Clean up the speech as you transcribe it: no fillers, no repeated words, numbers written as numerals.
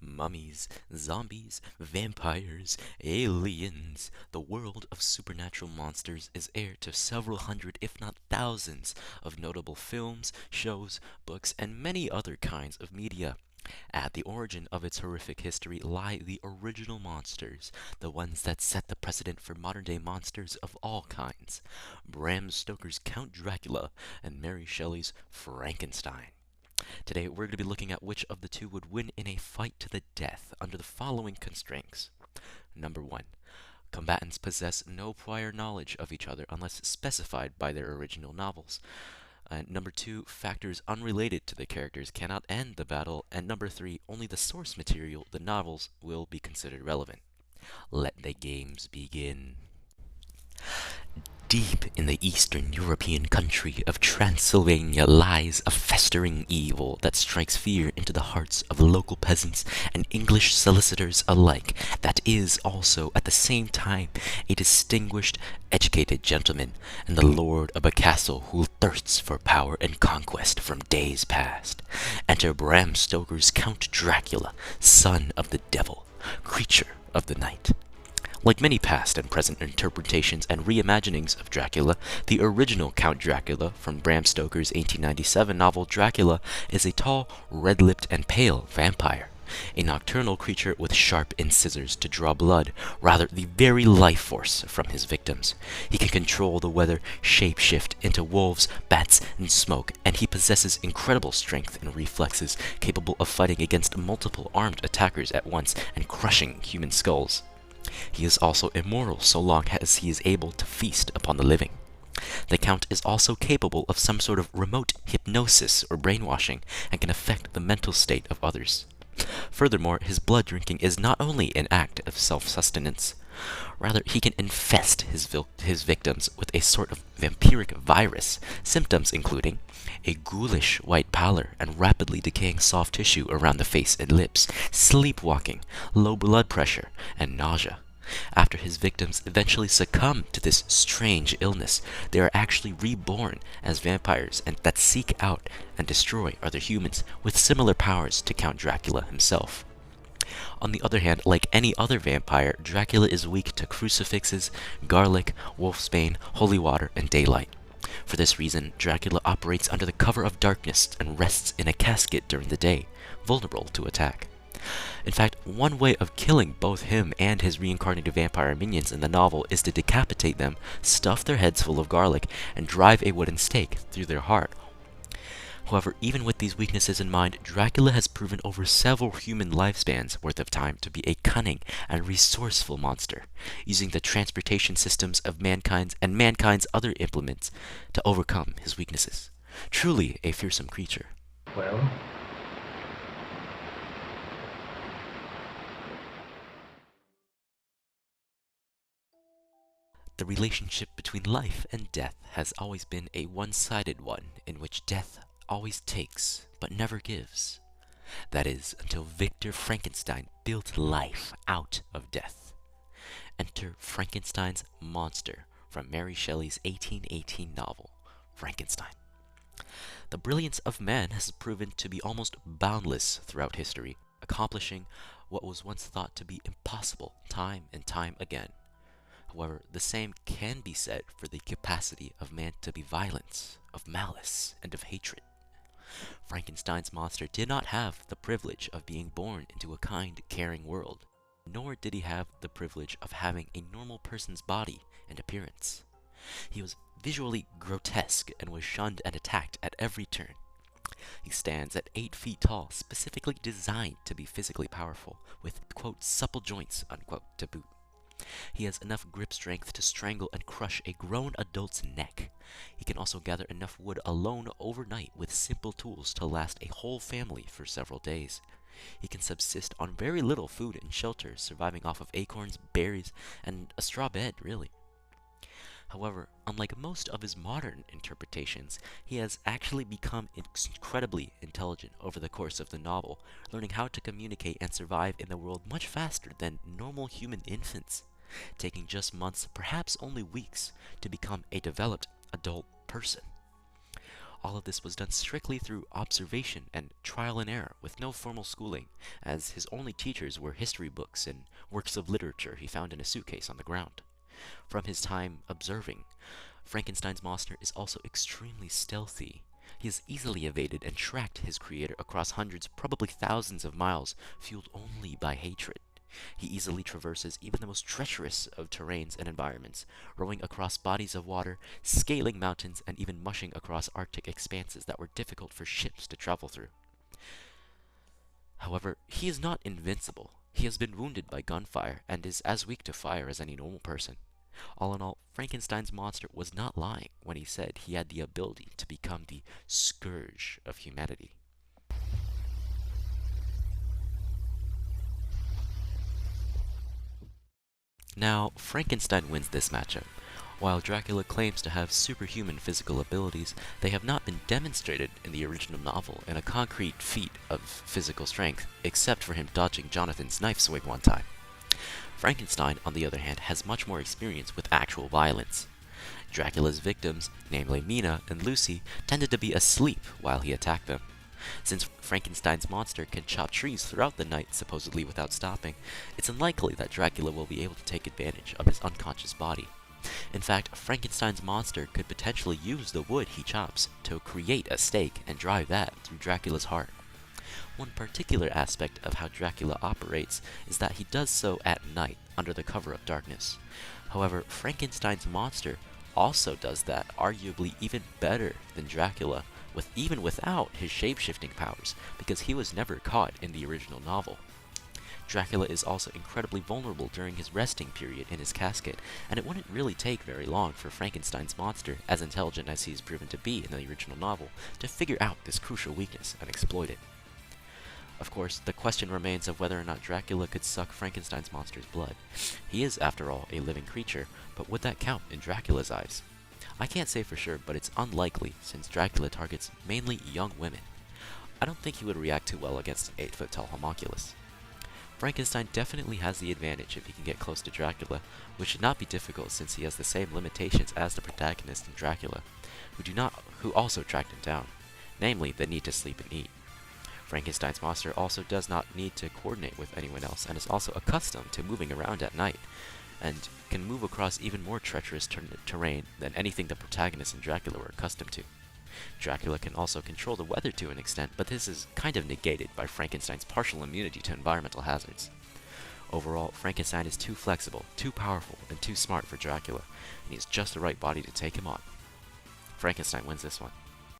Mummies, zombies, vampires, aliens. The world of supernatural monsters is heir to several hundred, if not thousands, of notable films, shows, books, and many other kinds of media. At the origin of its horrific history lie the original monsters, the ones that set the precedent for modern day monsters of all kinds. Bram Stoker's Count Dracula and Mary Shelley's Frankenstein. Today, we're going to be looking at which of the two would win in a fight to the death under the following constraints. Number 1. Combatants possess no prior knowledge of each other unless specified by their original novels. Number 2, factors unrelated to the characters cannot end the battle. And number 3, only the source material, the novels, will be considered relevant. Let the games begin. Deep in the eastern European country of Transylvania lies a festering evil that strikes fear into the hearts of local peasants and English solicitors alike, that is also at the same time a distinguished, educated gentleman, and the lord of a castle who thirsts for power and conquest from days past. Enter Bram Stoker's Count Dracula, son of the devil, creature of the night. Like many past and present interpretations and reimaginings of Dracula, the original Count Dracula from Bram Stoker's 1897 novel Dracula is a tall, red-lipped, and pale vampire, a nocturnal creature with sharp incisors to draw blood, rather the very life force from his victims. He can control the weather, shape-shift into wolves, bats, and smoke, and he possesses incredible strength and reflexes capable of fighting against multiple armed attackers at once and crushing human skulls. He is also immortal so long as he is able to feast upon the living. The Count is also capable of some sort of remote hypnosis or brainwashing and can affect the mental state of others. Furthermore, his blood drinking is not only an act of self-sustenance. Rather, he can infest his victims with a sort of vampiric virus, symptoms including a ghoulish white pallor and rapidly decaying soft tissue around the face and lips, sleepwalking, low blood pressure, and nausea. After his victims eventually succumb to this strange illness, they are actually reborn as vampires and that seek out and destroy other humans with similar powers to Count Dracula himself. On the other hand, like any other vampire, Dracula is weak to crucifixes, garlic, wolfsbane, holy water, and daylight. For this reason, Dracula operates under the cover of darkness and rests in a casket during the day, vulnerable to attack. In fact, one way of killing both him and his reincarnated vampire minions in the novel is to decapitate them, stuff their heads full of garlic, and drive a wooden stake through their heart. However, even with these weaknesses in mind, Dracula has proven over several human lifespans worth of time to be a cunning and resourceful monster, using the transportation systems of mankind's and mankind's other implements to overcome his weaknesses. Truly a fearsome creature. Well, The relationship between life and death has always been a one-sided one in which death always takes but never gives. That is, until Victor Frankenstein built life out of death. Enter Frankenstein's monster from Mary Shelley's 1818 novel, Frankenstein. The brilliance of man has proven to be almost boundless throughout history, accomplishing what was once thought to be impossible time and time again. However, the same can be said for the capacity of man to be violent, of malice, and of hatred. Frankenstein's monster did not have the privilege of being born into a kind, caring world, nor did he have the privilege of having a normal person's body and appearance. He was visually grotesque and was shunned and attacked at every turn. He stands at 8 feet tall, specifically designed to be physically powerful, with, quote, supple joints, unquote, to boot. He has enough grip strength to strangle and crush a grown adult's neck. He can also gather enough wood alone overnight with simple tools to last a whole family for several days. He can subsist on very little food and shelter, surviving off of acorns, berries, and a straw bed, really. However, unlike most of his modern interpretations, he has actually become incredibly intelligent over the course of the novel, learning how to communicate and survive in the world much faster than normal human infants, taking just months, perhaps only weeks, to become a developed adult person. All of this was done strictly through observation and trial and error with no formal schooling, as his only teachers were history books and works of literature he found in a suitcase on the ground. From his time observing, Frankenstein's monster is also extremely stealthy. He has easily evaded and tracked his creator across hundreds, probably thousands of miles, fueled only by hatred. He easily traverses even the most treacherous of terrains and environments, rowing across bodies of water, scaling mountains, and even mushing across Arctic expanses that were difficult for ships to travel through. However, he is not invincible. He has been wounded by gunfire and is as weak to fire as any normal person. All in all, Frankenstein's monster was not lying when he said he had the ability to become the scourge of humanity. Now, Frankenstein wins this matchup. While Dracula claims to have superhuman physical abilities, they have not been demonstrated in the original novel in a concrete feat of physical strength, except for him dodging Jonathan's knife swing one time. Frankenstein, on the other hand, has much more experience with actual violence. Dracula's victims, namely Mina and Lucy, tended to be asleep while he attacked them. Since Frankenstein's monster can chop trees throughout the night supposedly without stopping, it's unlikely that Dracula will be able to take advantage of his unconscious body. In fact, Frankenstein's monster could potentially use the wood he chops to create a stake and drive that through Dracula's heart. One particular aspect of how Dracula operates is that he does so at night, under the cover of darkness. However, Frankenstein's monster also does that arguably even better than Dracula, even without his shape-shifting powers, because he was never caught in the original novel. Dracula is also incredibly vulnerable during his resting period in his casket, and it wouldn't really take very long for Frankenstein's monster, as intelligent as he is proven to be in the original novel, to figure out this crucial weakness and exploit it. Of course, the question remains of whether or not Dracula could suck Frankenstein's monster's blood. He is, after all, a living creature, but would that count in Dracula's eyes? I can't say for sure, but it's unlikely since Dracula targets mainly young women. I don't think he would react too well against an 8-foot-tall homunculus. Frankenstein definitely has the advantage if he can get close to Dracula, which should not be difficult since he has the same limitations as the protagonist in Dracula, who also tracked him down, namely the need to sleep and eat. Frankenstein's monster also does not need to coordinate with anyone else and is also accustomed to moving around at night, and can move across even more treacherous terrain than anything the protagonists in Dracula were accustomed to. Dracula can also control the weather to an extent, but this is kind of negated by Frankenstein's partial immunity to environmental hazards. Overall, Frankenstein is too flexible, too powerful, and too smart for Dracula, and he has just the right body to take him on. Frankenstein wins this one.